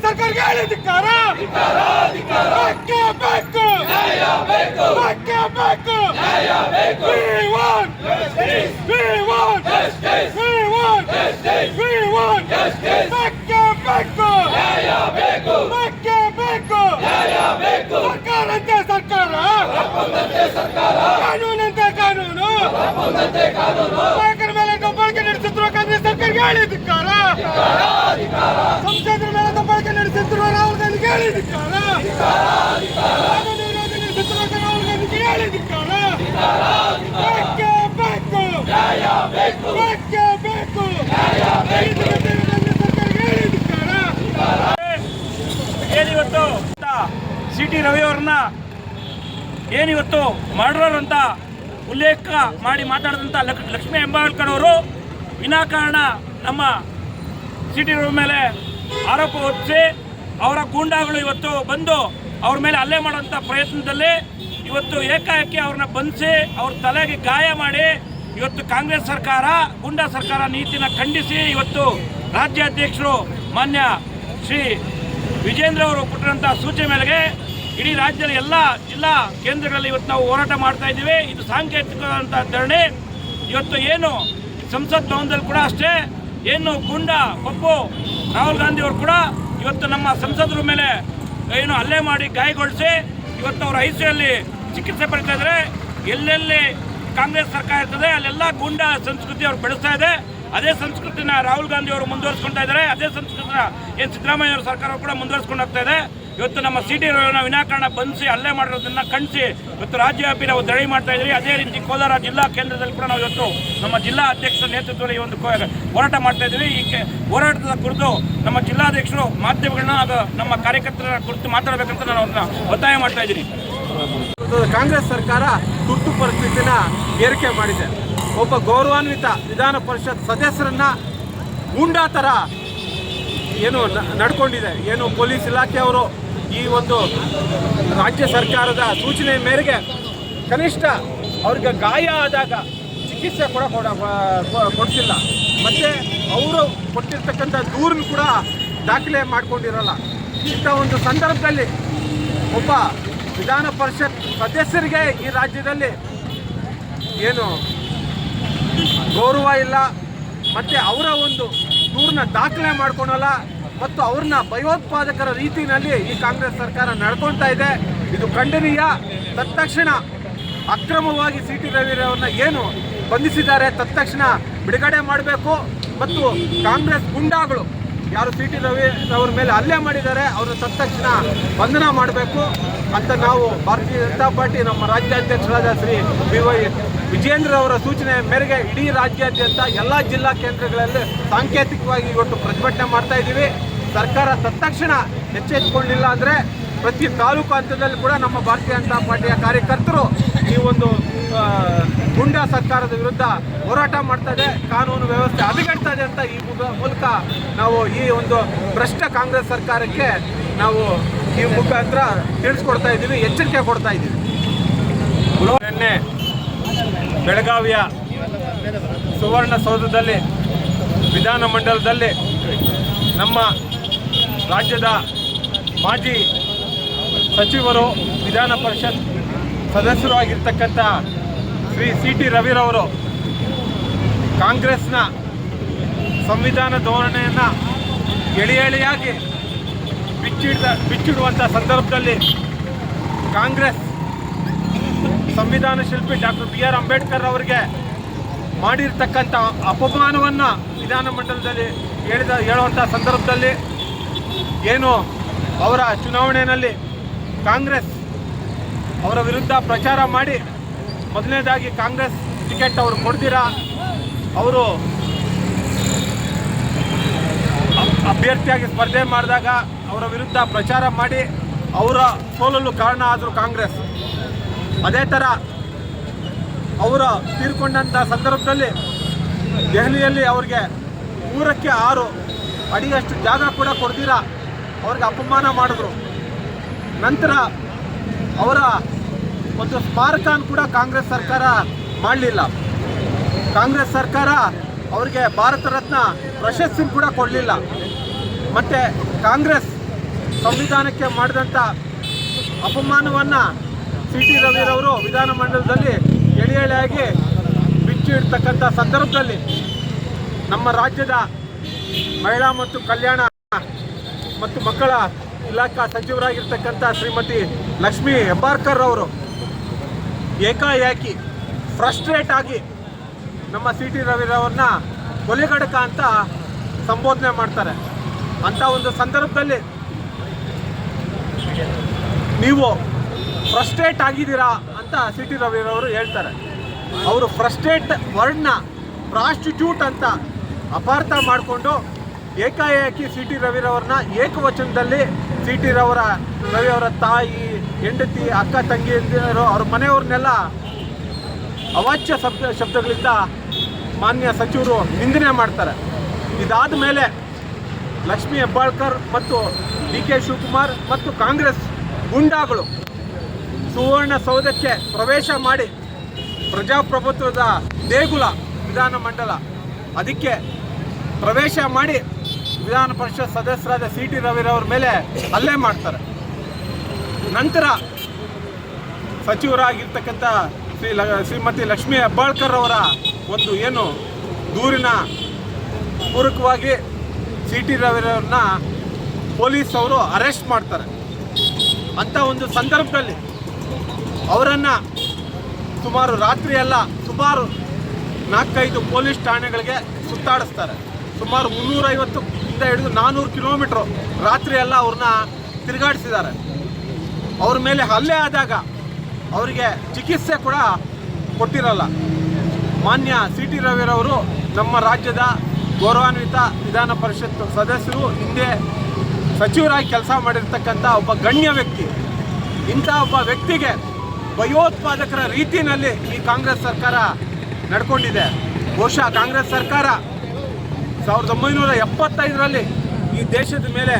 ಸರ್ಕಾರಕ್ಕೆ ಹೇಳಿದಿಕ್ಕಾರ ಸರ್ಕಾರ ಕಾನೂನಂತೆ ಕಾನೂನು ನಾಯಕರ ಮೇಲೆ ದಬ್ಬಾಳಿಕೆ ನಡೆಸುತ್ತಿರುವ ಕಾಂಗ್ರೆಸ್ ಸರ್ಕಾರಕ್ಕೆ ಹೇಳಿದಿಕ್ಕಾರ ಸಂಸದರ ಮೇಲೆ ದಬ್ಬಾಳಿಕೆ ನಡೆಸುತ್ತಿರುವ ರಾಹುಲ್ ಗಾಂಧಿಗೆ ಹೇಳಿದಿಕ್ಕಾರ ಕಾನೂನು ವಿರೋಧಿ ನಡೆಸುತ್ತಿರುವ ರಾಹುಲ್ ಗಾಂಧಿಗೆ ಹೇಳಿದಿಕ್ಕಾರ ಏನಿವತ್ತು ಸಿಟಿ ರವಿ ಅವ್ರನ್ನ ಏನಿವತ್ತು ಮರ್ಡರರ್ ಅಂತ ಉಲ್ಲೇಖ ಮಾಡಿ ಮಾತಾಡಿದಂಥ ಲಕ್ಷ್ಮೀ ಹೆಬ್ಬಾಳ್ಕರ್ ಅವರು ವಿನಾಕಾರಣ ನಮ್ಮ ಸಿಟಿ ರವಿ ಮೇಲೆ ಆರೋಪ ಹೊತ್ತಿಸಿ ಅವರ ಗೂಂಡಾಗಳು ಇವತ್ತು ಬಂದು ಅವ್ರ ಮೇಲೆ ಹಲ್ಲೆ ಮಾಡುವಂಥ ಪ್ರಯತ್ನದಲ್ಲಿ ಇವತ್ತು ಏಕಾಏಕಿ ಅವ್ರನ್ನ ಬಂಧಿಸಿ ಅವ್ರ ತಲೆಗೆ ಗಾಯ ಮಾಡಿ ಇವತ್ತು ಕಾಂಗ್ರೆಸ್ ಸರ್ಕಾರ ಗೂಂಡಾ ಸರ್ಕಾರ ನೀತಿನ ಖಂಡಿಸಿ ಇವತ್ತು ರಾಜ್ಯಾಧ್ಯಕ್ಷರು ಮಾನ್ಯ ಶ್ರೀ ವಿಜೇಂದ್ರ ಅವರು ಕೊಟ್ಟಿರುವಂಥ ಸೂಚನೆ ಮೇರೆಗೆ ಇಡೀ ರಾಜ್ಯದ ಎಲ್ಲ ಜಿಲ್ಲಾ ಕೇಂದ್ರಗಳಲ್ಲಿ ಇವತ್ತು ನಾವು ಹೋರಾಟ ಮಾಡ್ತಾ ಇದ್ದೀವಿ. ಇದು ಸಾಂಕೇತಿಕವಾದಂಥ ಧರಣಿ. ಇವತ್ತು ಏನು ಸಂಸತ್ ಭವನದಲ್ಲಿ ಕೂಡ ಅಷ್ಟೇ ಏನು ಗೂಂಡಾ ಪಪ್ಪು ರಾಹುಲ್ ಗಾಂಧಿ ಅವರು ಕೂಡ ಇವತ್ತು ನಮ್ಮ ಸಂಸದರ ಮೇಲೆ ಏನು ಹಲ್ಲೆ ಮಾಡಿ ಗಾಯಗೊಳಿಸಿ ಇವತ್ತು ಅವರು ಐಸಿಯುಯಲ್ಲಿ ಚಿಕಿತ್ಸೆ ಪಡಿತಾ ಇದ್ದಾರೆ. ಎಲ್ಲೆಲ್ಲಿ ಕಾಂಗ್ರೆಸ್ ಸರ್ಕಾರ ಇರ್ತದೆ ಅಲ್ಲೆಲ್ಲ ಗೂಂಡಾ ಸಂಸ್ಕೃತಿ ಅವ್ರು ಬೆಳೆಸ್ತಾ ಇದೆ. ಅದೇ ಸಂಸ್ಕೃತಿನ ರಾಹುಲ್ ಗಾಂಧಿ ಅವರು ಮುಂದುವರಿಸ್ಕೊಳ್ತಾ ಇದ್ದಾರೆ. ಅದೇ ಸಂಸ್ಕೃತಿನ ಏನು ಸಿದ್ದರಾಮಯ್ಯ ಅವರ ಸರ್ಕಾರ ಕೂಡ ಮುಂದುವರಿಸ್ಕೊಂಡು ಹೋಗ್ತಾ ಇದೆ. ಇವತ್ತು ನಮ್ಮ ಸಿಟಿ ರವಿನ ವಿನಾಕಾರಣ ಬಂಧಿಸಿ ಹಲ್ಲೆ ಮಾಡಿರೋದನ್ನ ಖಂಡಿಸಿ ಇವತ್ತು ರಾಜ್ಯವ್ಯಾಪಿ ನಾವು ಧರಣಿ ಮಾಡ್ತಾ ಇದ್ದೀವಿ. ಅದೇ ರೀತಿ ಕೋಲಾರ ಜಿಲ್ಲಾ ಕೇಂದ್ರದಲ್ಲಿ ಕೂಡ ನಾವು ಇವತ್ತು ನಮ್ಮ ಜಿಲ್ಲಾ ಅಧ್ಯಕ್ಷರ ನೇತೃತ್ವದಲ್ಲಿ ಈ ಒಂದು ಹೋರಾಟ ಮಾಡ್ತಾ ಇದ್ದೀವಿ. ಈ ಹೋರಾಟದ ಕುರಿತು ನಮ್ಮ ಜಿಲ್ಲಾಧ್ಯಕ್ಷರು ಮಾಧ್ಯಮಗಳನ್ನ ಹಾಗೂ ನಮ್ಮ ಕಾರ್ಯಕರ್ತರ ಕುರಿತು ಮಾತಾಡಬೇಕಂತ ನಾನು ಅವ್ರನ್ನ ಒತ್ತಾಯ ಮಾಡ್ತಾ ಇದ್ದೀನಿ. ಕಾಂಗ್ರೆಸ್ ಸರ್ಕಾರ ತುರ್ತು ಪರಿಸ್ಥಿತಿನ ಏರಿಕೆ ಮಾಡಿದೆ. ಒಬ್ಬ ಗೌರವಾನ್ವಿತ ವಿಧಾನ ಪರಿಷತ್ ಸದಸ್ಯರನ್ನ ಗೂಂಡಾ ಥರ ಏನು ನಡ್ಕೊಂಡಿದೆ. ಏನು ಪೊಲೀಸ್ ಇಲಾಖೆಯವರು ಈ ಒಂದು ರಾಜ್ಯ ಸರ್ಕಾರದ ಸೂಚನೆ ಮೇರೆಗೆ ಕನಿಷ್ಠ ಅವ್ರಿಗೆ ಗಾಯ ಆದಾಗ ಚಿಕಿತ್ಸೆ ಕೂಡ ಕೊಡ್ತಿಲ್ಲ. ಮತ್ತು ಅವರು ಕೊಟ್ಟಿರ್ತಕ್ಕಂಥ ದೂರನ್ನು ಕೂಡ ದಾಖಲೆ ಮಾಡ್ಕೊಂಡಿರಲ್ಲ. ಇಂಥ ಒಂದು ಸಂದರ್ಭದಲ್ಲಿ ಒಬ್ಬ ವಿಧಾನ ಪರಿಷತ್ ಸದಸ್ಯರಿಗೆ ಈ ರಾಜ್ಯದಲ್ಲಿ ಏನು ಗೌರವ ಇಲ್ಲ, ಮತ್ತು ಅವರ ಒಂದು ದೂರನ್ನ ದಾಖಲೆ ಮಾಡ್ಕೊಳಲ್ಲ ಮತ್ತು ಅವ್ರನ್ನ ಭಯೋತ್ಪಾದಕರ ರೀತಿಯಲ್ಲಿ ಈ ಕಾಂಗ್ರೆಸ್ ಸರ್ಕಾರ ನಡ್ಕೊಳ್ತಾ ಇದೆ. ಇದು ಖಂಡನೀಯ. ತತ್ಕ್ಷಣ ಅಕ್ರಮವಾಗಿ ಸಿಟಿ ರವಿರವ್ರನ್ನ ಏನು ಬಂಧಿಸಿದ್ದಾರೆ ತತ್ಕ್ಷಣ ಬಿಡುಗಡೆ ಮಾಡಬೇಕು ಮತ್ತು ಕಾಂಗ್ರೆಸ್ ಗುಂಡಾಗಳು ಯಾರು ಸಿಟಿ ರವಿರವ್ರ ಮೇಲೆ ಹಲ್ಲೆ ಮಾಡಿದ್ದಾರೆ ಅವ್ರನ್ನ ತತ್ಕ್ಷಣ ಬಂಧನ ಮಾಡಬೇಕು ಅಂತ ನಾವು ಭಾರತೀಯ ಜನತಾ ಪಾರ್ಟಿ ನಮ್ಮ ರಾಜ್ಯಾಧ್ಯಕ್ಷರಾದ ಶ್ರೀ BY ವಿಜೇಂದ್ರ ಅವರ ಸೂಚನೆ ಮೇರೆಗೆ ಇಡೀ ರಾಜ್ಯಾದ್ಯಂತ ಎಲ್ಲ ಜಿಲ್ಲಾ ಕೇಂದ್ರಗಳಲ್ಲಿ ಸಾಂಕೇತಿಕವಾಗಿ ಇವತ್ತು ಪ್ರತಿಭಟನೆ ಮಾಡ್ತಾ ಇದ್ದೀವಿ. ಸರ್ಕಾರ ತತ್ಕ್ಷಣ ಎಚ್ಚೆತ್ತುಕೊಂಡಿಲ್ಲ ಅಂದರೆ ಪ್ರತಿ ತಾಲೂಕು ಹಂತದಲ್ಲಿ ಕೂಡ ನಮ್ಮ ಭಾರತೀಯ ಜನತಾ ಪಾರ್ಟಿಯ ಕಾರ್ಯಕರ್ತರು ಈ ಒಂದು ಗೂಂಡಾ ಸರ್ಕಾರದ ವಿರುದ್ಧ ಹೋರಾಟ ಮಾಡ್ತಾ ಇದೆ. ಕಾನೂನು ವ್ಯವಸ್ಥೆ ಹದಗೆಡ್ತಾ ಇದೆ ಅಂತ ಈ ಮೂಲಕ ನಾವು ಈ ಒಂದು ಭ್ರಷ್ಟ ಕಾಂಗ್ರೆಸ್ ಸರ್ಕಾರಕ್ಕೆ ನಾವು ಈ ಮುಖಾಂತರ ತಿಳಿಸ್ಕೊಡ್ತಾ ಇದ್ದೀವಿ, ಎಚ್ಚರಿಕೆ ಕೊಡ್ತಾ ಇದ್ದೀವಿ. ನಿನ್ನೆ ಬೆಳಗಾವಿಯ ಸುವರ್ಣಸೌಧದಲ್ಲಿ ವಿಧಾನಮಂಡಲದಲ್ಲಿ ನಮ್ಮ ರಾಜ್ಯದ ಮಾಜಿ ಸಚಿವರು ವಿಧಾನ ಪರಿಷತ್ ಸದಸ್ಯರು ಆಗಿರ್ತಕ್ಕಂಥ ಶ್ರೀ CT ರವಿರವರು ಕಾಂಗ್ರೆಸ್ನ ಸಂವಿಧಾನ ಧೋರಣೆಯನ್ನು ಎಳೆಯಾಗಿ ಬಿಚ್ಚಿಡುವಂಥ ಸಂದರ್ಭದಲ್ಲಿ ಕಾಂಗ್ರೆಸ್ ಸಂವಿಧಾನ ಶಿಲ್ಪಿ ಡಾಕ್ಟರ್ BR ಅಂಬೇಡ್ಕರ್ ಅವರಿಗೆ ಮಾಡಿರ್ತಕ್ಕಂಥ ಅಪಮಾನವನ್ನು ವಿಧಾನಮಂಡಲದಲ್ಲಿ ಹೇಳುವಂಥ ಸಂದರ್ಭದಲ್ಲಿ ಏನು ಅವರ ಚುನಾವಣೆಯಲ್ಲಿ ಕಾಂಗ್ರೆಸ್ ಅವರ ವಿರುದ್ಧ ಪ್ರಚಾರ ಮಾಡಿ ಮೊದಲನೇದಾಗಿ ಕಾಂಗ್ರೆಸ್ ಟಿಕೆಟ್ ಅವರು ಕೊಡ್ತೀರಾ, ಅವರು ಅಭ್ಯರ್ಥಿಯಾಗಿ ಸ್ಪರ್ಧೆ ಮಾಡಿದಾಗ ಅವರ ವಿರುದ್ಧ ಪ್ರಚಾರ ಮಾಡಿ ಅವರ ಸೋಲಲು ಕಾರಣ ಆದರು ಕಾಂಗ್ರೆಸ್. ಅದೇ ಥರ ಅವರ ತೀರ್ಕೊಂಡಂಥ ಸಂದರ್ಭದಲ್ಲಿ ದೆಹಲಿಯಲ್ಲಿ ಅವ್ರಿಗೆ 3ಕ್ಕೆ 6 ಅಡಿಯಷ್ಟು ಜಾಗ ಕೂಡ ಕೊಡ್ತೀರಾ ಅವ್ರಿಗೆ ಅಪಮಾನ ಮಾಡಿದ್ರು. ನಂತರ ಅವರ ಒಂದು ಸ್ಮಾರಕನ ಕೂಡ ಕಾಂಗ್ರೆಸ್ ಸರ್ಕಾರ ಮಾಡಲಿಲ್ಲ. ಕಾಂಗ್ರೆಸ್ ಸರ್ಕಾರ ಅವರಿಗೆ ಭಾರತ ರತ್ನ ಪ್ರಶಸ್ತಿ ಕೂಡ ಕೊಡಲಿಲ್ಲ. ಮತ್ತು ಕಾಂಗ್ರೆಸ್ ಸಂವಿಧಾನಕ್ಕೆ ಮಾಡಿದಂಥ ಅಪಮಾನವನ್ನು ಸಿ ಟಿ ರವಿರವರು ವಿಧಾನಮಂಡಲದಲ್ಲಿ ಎಳೆಯಾಗಿ ಬಿಚ್ಚಿಡ್ತಕ್ಕಂಥ ಸಂದರ್ಭದಲ್ಲಿ ನಮ್ಮ ರಾಜ್ಯದ ಮಹಿಳಾ ಮತ್ತು ಕಲ್ಯಾಣ ಮತ್ತು ಮಕ್ಕಳ ಇಲಾಖಾ ಸಚಿವರಾಗಿರ್ತಕ್ಕಂಥ ಶ್ರೀಮತಿ ಲಕ್ಷ್ಮೀ ಹೆಬ್ಬಾಳ್ಕರ್ ಅವರು ಏಕಾಏಕಿ ಫ್ರಸ್ಟ್ರೇಟ್ ಆಗಿ ನಮ್ಮ ಸಿ ಟಿ ರವಿರವ್ರನ್ನ ಕೊಲೆಗಡಕ ಅಂತ ಸಂಬೋಧನೆ ಮಾಡ್ತಾರೆ. ಅಂಥ ಒಂದು ಸಂದರ್ಭದಲ್ಲಿ ನೀವು ಫ್ರಸ್ಟ್ರೇಟ್ ಆಗಿದ್ದೀರಾ ಅಂತ ಸಿ ಟಿ ರವಿರವರು ಹೇಳ್ತಾರೆ. ಅವರು ಫ್ರಸ್ಟ್ರೇಟ್ ವರ್ಡ್ನ ಪ್ರಾಸ್ಟಿಟ್ಯೂಟ್ ಅಂತ ಅಪಾರ್ಥ ಮಾಡಿಕೊಂಡು ಏಕಾಏಕಿ ಸಿ ಟಿ ರವಿರವ್ರನ್ನ ಏಕವಚನದಲ್ಲಿ ಸಿ ಟಿ ರವಿಯವರ ತಾಯಿ, ಹೆಂಡತಿ, ಅಕ್ಕ ತಂಗಿಯರು, ಅವ್ರ ಮನೆಯವ್ರನ್ನೆಲ್ಲ ಅವಾಚ್ಯ ಶಬ್ದಗಳಿಂದ ಮಾನ್ಯ ಸಚಿವರು ನಿಂದನೆ ಮಾಡ್ತಾರೆ. ಇದಾದ ಮೇಲೆ ಲಕ್ಷ್ಮೀ ಹೆಬ್ಬಾಳ್ಕರ್ ಮತ್ತು ಡಿ ಕೆ ಶಿವಕುಮಾರ್ ಮತ್ತು ಕಾಂಗ್ರೆಸ್ ಗೂಂಡಾಗಳು ಸುವರ್ಣಸೌಧಕ್ಕೆ ಪ್ರವೇಶ ಮಾಡಿ ಪ್ರಜಾಪ್ರಭುತ್ವದ ದೇಗುಲ ವಿಧಾನಮಂಡಲ ಅದಕ್ಕೆ ಪ್ರವೇಶ ಮಾಡಿ ವಿಧಾನ ಪರಿಷತ್ ಸದಸ್ಯರಾದ ಸಿ ಟಿ ರವಿರವ್ರ ಮೇಲೆ ಹಲ್ಲೆ ಮಾಡ್ತಾರೆ. ನಂತರ ಸಚಿವರಾಗಿರ್ತಕ್ಕಂಥ ಶ್ರೀಮತಿ ಲಕ್ಷ್ಮೀ ಹೆಬ್ಬಾಳ್ಕರ್ ಅವರ ಒಂದು ಏನು ದೂರಿನ ಪೂರಕವಾಗಿ ಸಿ ಟಿ ರವಿರವ್ರನ್ನ ಪೊಲೀಸ್ ಅವರು ಅರೆಸ್ಟ್ ಮಾಡ್ತಾರೆ. ಅಂಥ ಒಂದು ಸಂದರ್ಭದಲ್ಲಿ ಅವರನ್ನು ಸುಮಾರು ರಾತ್ರಿ ಎಲ್ಲ ಸುಮಾರು 4-5 ಪೊಲೀಸ್ ಠಾಣೆಗಳಿಗೆ ಸುತ್ತಾಡಿಸ್ತಾರೆ. ಸುಮಾರು 350 ಹಿಡಿದು 400 ಕಿಲೋಮೀಟ್ರು ರಾತ್ರಿ ಎಲ್ಲ ಅವ್ರನ್ನ ತಿರುಗಾಡಿಸಿದ್ದಾರೆ. ಅವ್ರ ಮೇಲೆ ಹಲ್ಲೆ ಆದಾಗ ಅವರಿಗೆ ಚಿಕಿತ್ಸೆ ಕೂಡ ಕೊಟ್ಟಿರಲ್ಲ. ಮಾನ್ಯ ಸಿ ಟಿ ರವಿರವರು ನಮ್ಮ ರಾಜ್ಯದ ಗೌರವಾನ್ವಿತ ವಿಧಾನ ಪರಿಷತ್ ಸದಸ್ಯರು, ಹಿಂದೆ ಸಚಿವರಾಗಿ ಕೆಲಸ ಮಾಡಿರ್ತಕ್ಕಂಥ ಒಬ್ಬ ಗಣ್ಯ ವ್ಯಕ್ತಿ. ಇಂಥ ಒಬ್ಬ ವ್ಯಕ್ತಿಗೆ ಭಯೋತ್ಪಾದಕರ ರೀತಿಯಲ್ಲಿ ಈ ಕಾಂಗ್ರೆಸ್ ಸರ್ಕಾರ ನಡ್ಕೊಂಡಿದೆ. ಬಹುಶಃ ಕಾಂಗ್ರೆಸ್ ಸರ್ಕಾರ 1975ರಲ್ಲಿ ಈ ದೇಶದ ಮೇಲೆ